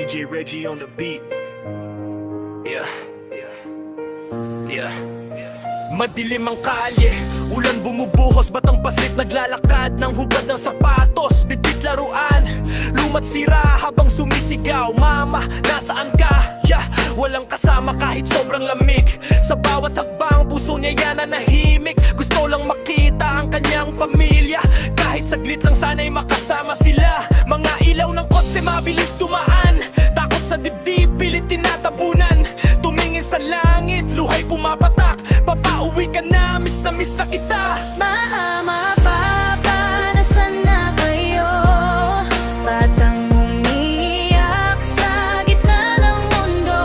DJ Reggie on the beat. Yeah. Madilim ang kalye, ulan bumubuhos, batang basit naglalakad ng hubad ng sapatos. Bitbit laruan, lumat sira habang sumisigaw. Mama, nasaan ka? Walang kasama kahit sobrang lamig. Sa bawat hakbang, puso niya yan nanahimik. Gusto lang makita ang kanyang pamilya. Kahit saglit lang sana'y makasama sila. Mga ilaw ng kotse mabilis dumaan. Takot sa dibdib, pilit tinatabunan. Tumingin sa langit, luhay pumapatak. Papauwi ka na, miss na kita. Mama, papa, nasaan na kayo? Batang umiiyak sa gitna ng mundo.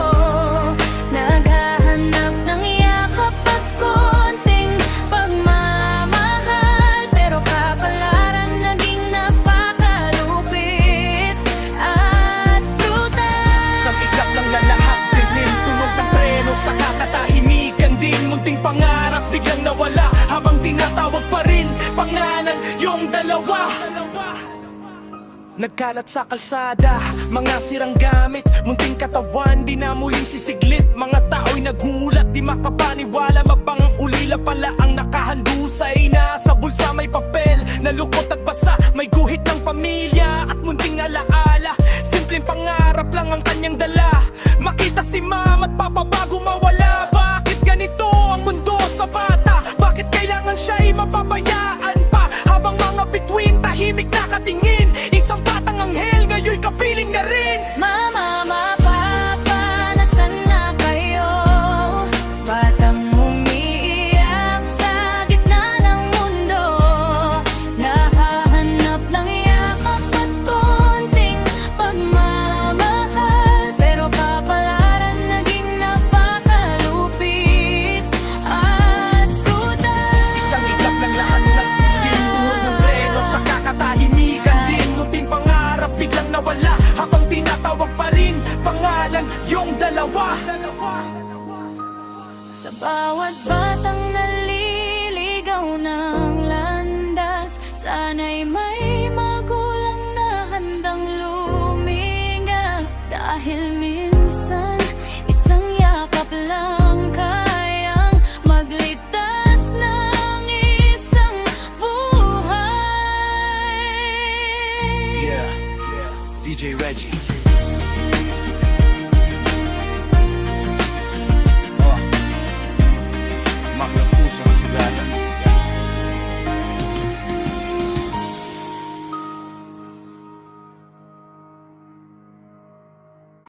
Naghahanap ng yakap at konting pagmamahal, pero kapalaran naging napakalupit at brutal. Sa iglap lang na lahat, dilim, tunog ng preno sa kakatahimikan din. Munting pangarap biglang nawala habang tinatawag pa rin pangalan yung dalawa. Nagkalat sa kalsada, mga sirang gamit, munting katawan, di na muling sisiglit. Mga tao'y nagulat, di makapaniwala, mabangang ulila pala ang nakahandusay. Nasa bulsa may papel, nalukot at basa, may guhit ng pamilya at munting alaala. Simpleng pangarap lang ang kanyang dala, makita si mama at papa bago mawala. Bakit ganito ang mundo sa bata? Bakit kailangan siya'y mapabayaan pa? Habang mga bituin tahimik nakatingin, isang batang anghel ngayon'y kapiling na rin. Mama, papa, nasaan na kayo? Batang umiiyak sa gitna ng mundo. Nakahanap ng yakap at konting pagmamahal, pero kapalaran naging napakalupit at brutal. Isang iglap ng lahat ng tingin, tunog ng preno sa kakatahimikan din. Munting pangarap biglang nawala habang tinatawag pa rin pangalan yung dalawa. Sa bawat batang naliligaw ng landas, sana'y may magulang na handang luminga. Dahil minsan, isang yakap lang kayang magligtas ng isang buhay. Yeah, DJ Reggie. Maglang puso ang sugatan.